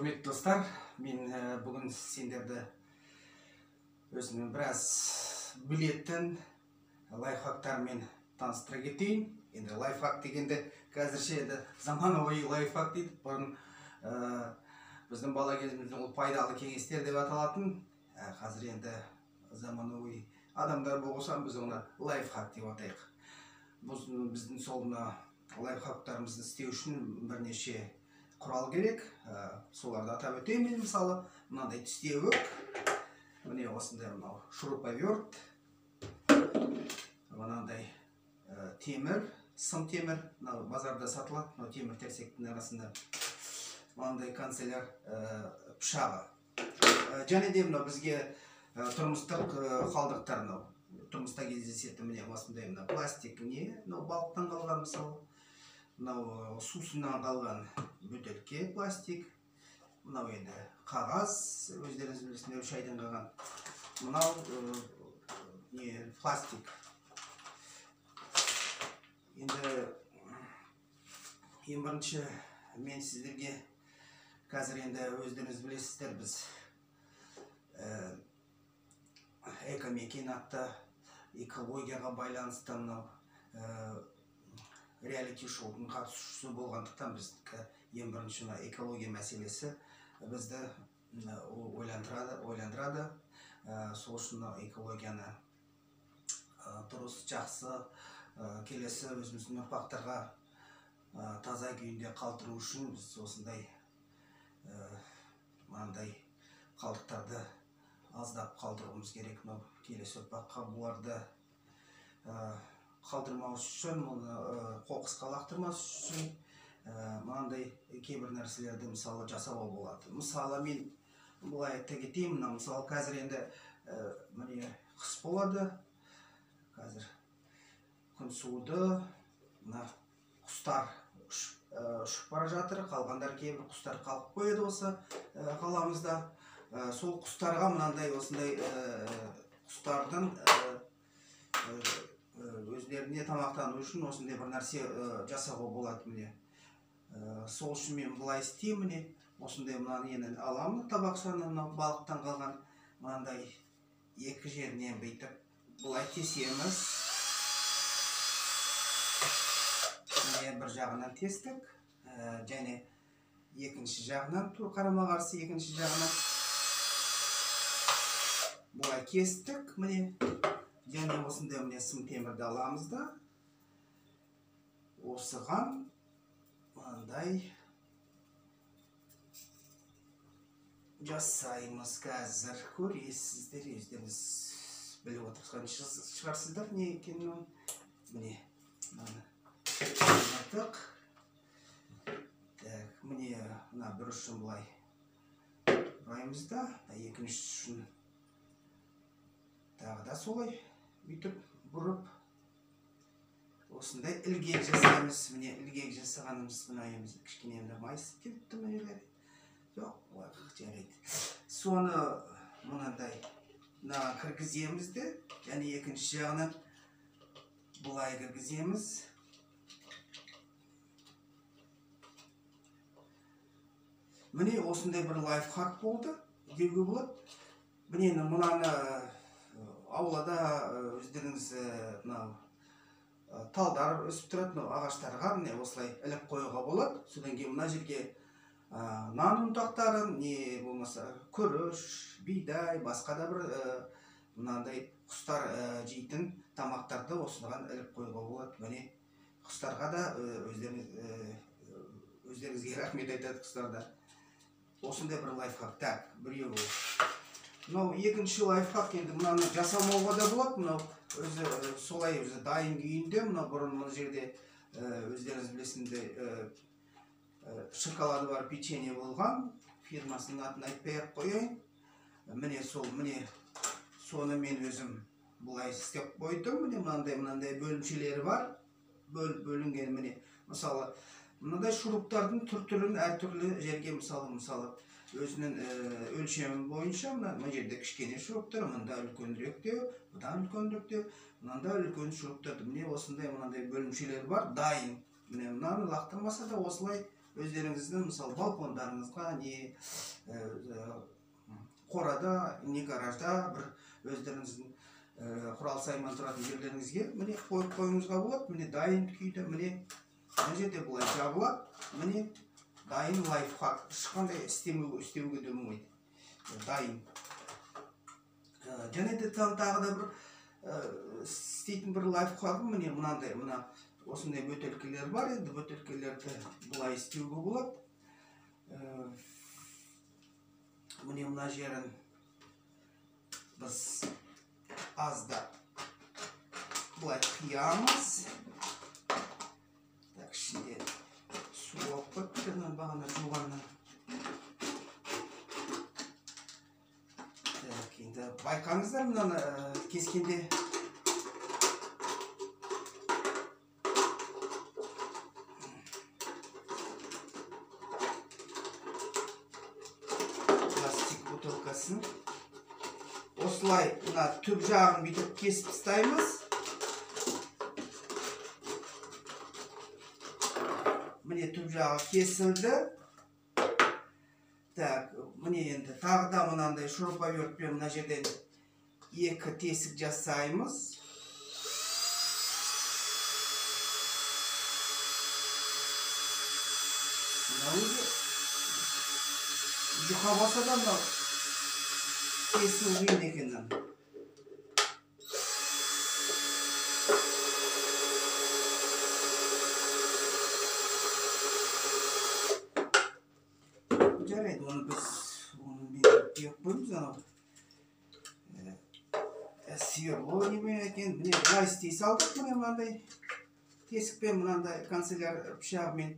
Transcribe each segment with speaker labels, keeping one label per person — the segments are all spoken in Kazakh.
Speaker 1: Құрметті достар, мен бүгін сендерді өзімнің біраз білетін лайфхактармен таныстыра кетейін. Енді лайфхак дегенде қазірше заманауи лайфхак дейді. Бұрын біздің бала кезімізде ол пайдалы кеңестер деп аталатын. Қазір енді заманауи адамдар болсам біз оны лайфхак деп атайық. Біздің сол лайфхактарымызды істеу үшін бірнеше құрал керек. Соларды атап өтейін. Мысалы, мынандай тістеуік, міне осындай мынау шуруповерт, мынандай темір, сым темір, мынау базарда сатылады, мынау темір терсектің арасында. Мынандай канцеляр пышағы. Және де мынау бізге тұрмыстық қалдықтар, тұрмыста кездесетін міне осындай мынау пластик, мынау балықтан қалған мысалы. Мынау сусыннан қалған бөтелке пластик, мынау енді қағаз, өздеріңіз білесіздер, шайдан қалған. Мынау пластик. Енді ең бірінші мен сіздерге қазір енді өздеріңіз білесіздер, біз экомекен атты экологияға байланысты мынау реалити шоудың қатысушысы болғандықтан біздікі ең бірінші экология мәселесі бізді ойландырады. Сол үшін экологияны дұрыс, жақсы, келесі өзіміздің ұрпақтарға таза күйінде қалдыру үшін біз осындай мынандай қалдықтарды аздап қалдыруымыз керек. Келесі ұрпаққа бұларды қалдырмау үшін, қоқысқа лақтырмас үшін мынандай кейбір нәрселерді мысалы жасауға болады. Мысалы, мен бұлай айта кетейін, мысалы қазір енді міне қыс болады, қазір күн суыды, құстар ұшып бара жатыр, қалғандар кейбір құстар қалып қойды осы қаламызда. Сол құстарға мынандай осындай құстардың өздеріне тамақтану үшін осындай бір нәрсе жасауға болады. Міне сол үшін мен бұлай істеймін. Міне осындай мынаны аламын, табақшаны, балықтан қалған мынандай екі жерінен бүйтіп бұлай тесеміз. Міне бір жағынан тестік, және екінші жағынан қарама-қарсы екінші жағынан бұлай кестік. Міне және осындай міне сым темірді аламыз да осыған мынандай жасаймыз. Қазір көресіздер, өздеріңіз біліп отырған шығарсыздар не екенін. Міне артық. Міне бір ұшын бұлай бұраймыз да, екінші ұшын тағы да солай бүйтіп бұрып осындай ілгек жасаймыз. Міне ілгек жасағанымыз мұнайымыз кішкене майысып кетті мүнелер. Жоқ, жарайды. Соны мұнандай кіргіземіз де, және екінші жағынан бұлай кіргіземіз. Міне осындай бір лайфхак болды деуге болады. Міне мұнаны аулада өздеріңіз талдар өсіп тұрады, ағаштарға міне осылай іліп қоюға болады. Содан кейін мына жерге нан ұнтақтарын, не болмаса күріш, бидай, басқа да бір мынандай құстар жейтін тамақтарды осыған іліп қоюға болады. Міне құстарға да өздеріңізге рахмет айтады құстарда. Осындай бір лайфхак. Так, біреу бұл. Мынау екінші лайфхак, енді мынаны жасамауға да болады. Мынау өзі солай өзі дайын күйінде. Мынау бұрын мына жерде өздеріңіз білесіңдер шоколады бар печенье болған. Фирмасының атын айтпай-ақ қояйын. Міне соны мен өзім бұлай істеп қойдым. Міне мынандай бөлімшелері бар. Бөлінген міне. Мысалы, мынандай шуруптардың түр-түрін әртүрлі жерге мысалы өзінің өлшемі бойынша мына жерде кішкене шуруптар, мында үлкеніректеу, бұдан үлкеніректеу, мынанда үлкен шуруптарды. Міне осындай мынандай бөлімшелер бар, дайын. Міне мынаны лақтырмаса да осылай өздеріңіздің мысалы балкондарыңызға не қорада не гаражда бір өздеріңіздің құрал сайман тұратын жерлеріңізге міне қойып қоюыңызға болады. Міне дайын күйді, міне мына жерде былай жабылады. Міне дайын лайфхак, ешқандай істеуге де болмайды. Дайын. Және де тағы да бір істейтін бір лайфхагы міне мынандай, мына осындай бөтелкелер бар. Енді бөтелкелерді былай істеуге болады. Міне мына жерін біз аздап былай қиямыз. Так, ішінде су алып қойып, бағана жуғаннан. Так, енді байқаңыздар, мынаны кескенде пластик бутылкасын осылай мына түп жағын бүйтіп кесіп тастаймыз. Міне түп жағы кесілді. Так, міне енді тағы да мынандай шуруповертпен мына жерден екі тесік жасаймыз. Мына өзі жұқа болса да мынау кесу қиын екенін. Жарайды, оны біз беріп қоймыз. Сверло неме екен. Міне былай істей салдық. Міне мынандай тесікпен, мынандай канцеляр пышағымен.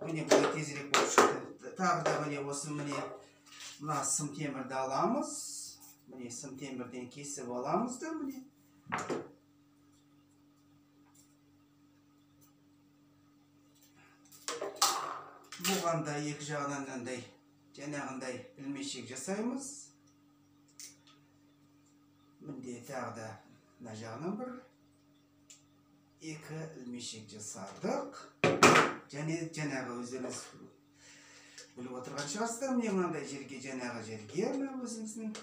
Speaker 1: Міне былай тезірек болып шықты. Тағы да міне осы міне мына сым темірді аламыз. Міне сым темірден кесіп аламыз да міне. Бұғанда екі жағынан андай жаңағындай ілмешек жасаймыз. Мінде тағы да мына жағынан бір екі ілмешек жасадық. Және жаңағы өздеріңіз біліп отырған шығарсыздар. Міне мынандай жерге, жаңағы жерге өзіміздің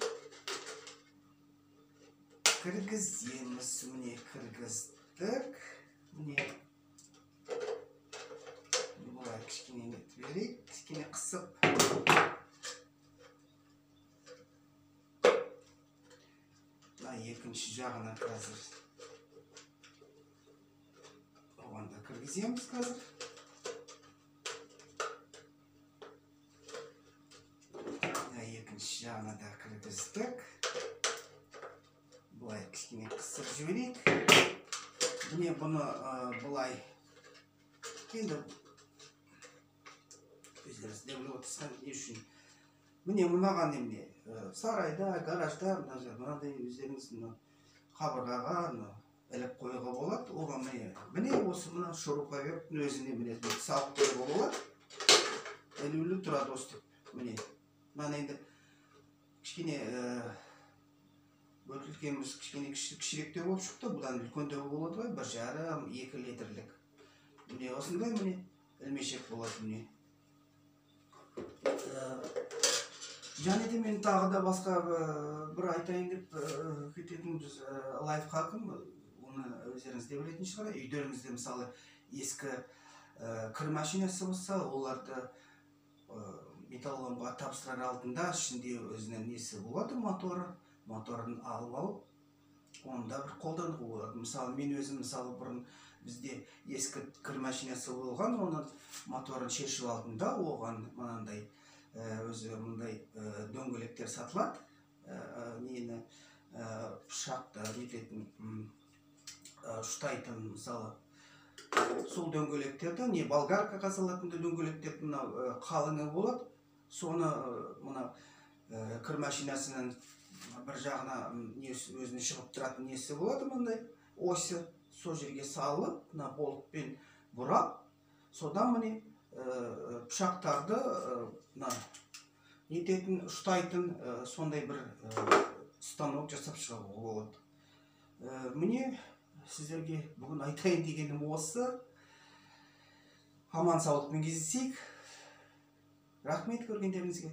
Speaker 1: кіргіземіз. Міне кіргіздік. Міне бұлай кішкене нетіп берейік, кішкене қысып. Мына екінші жағына қазір оғанда кіргіземіз қазір. Екінші жағына да кіргіздік. Бұлай кішкене қысып жіберейік. Міне бұны бұлай енді өздеріңіз де біліп отырсыздар не үшін. Міне мынаған неме сарайда, гаражда мынандай өздеріңіз қабырғаға іліп қоюға болады. Оған міне осы мына шуруповерттің өзіне міне салып қоюға болады. Ілулі тұрады өстіп. Міне мына енді кішкене бөтелкеміз кішкене кішіректеу болып шықты. Бұдан үлкендеу болады ғой, 1,5-2 литрлік. Міне осындай міне ілмешек болады міне. Және де мен тағы да басқа бір айтайын деп кететін біз лайфхакым, оны өздеріңіз де білетін шығар. Үйдеріңізде мысалы ескі кір машинасы болса, оларды металлоломға тапсырар алдында ішінде өзінің несі болады, моторын алып алып, оны да бір қолдануға болады. Мысалы мен өзім бұрын бізде ескі кір машинасы болған, оның моторын шешіп алдында оған мынандай өзі мындай дөңгелектер сатылады. Нені пышақты нететін ұштайтын мысалы сол дөңгелектерді, не болгаркаға салатын дөңгелектердің қалыңы болады. Соны мына кір машинасының бір жағына өзіне шығып тұратын несі болады, мындай осы. Сол жерге салып, мына болтпен бұрап, содан міне пышақтарды нететін, ұштайтын сондай бір станок жасап шығуға болады. Міне сіздерге бүгін айтайын дегенім осы. аман саулықпен кездесейік. Рахмет көргендеріңізге.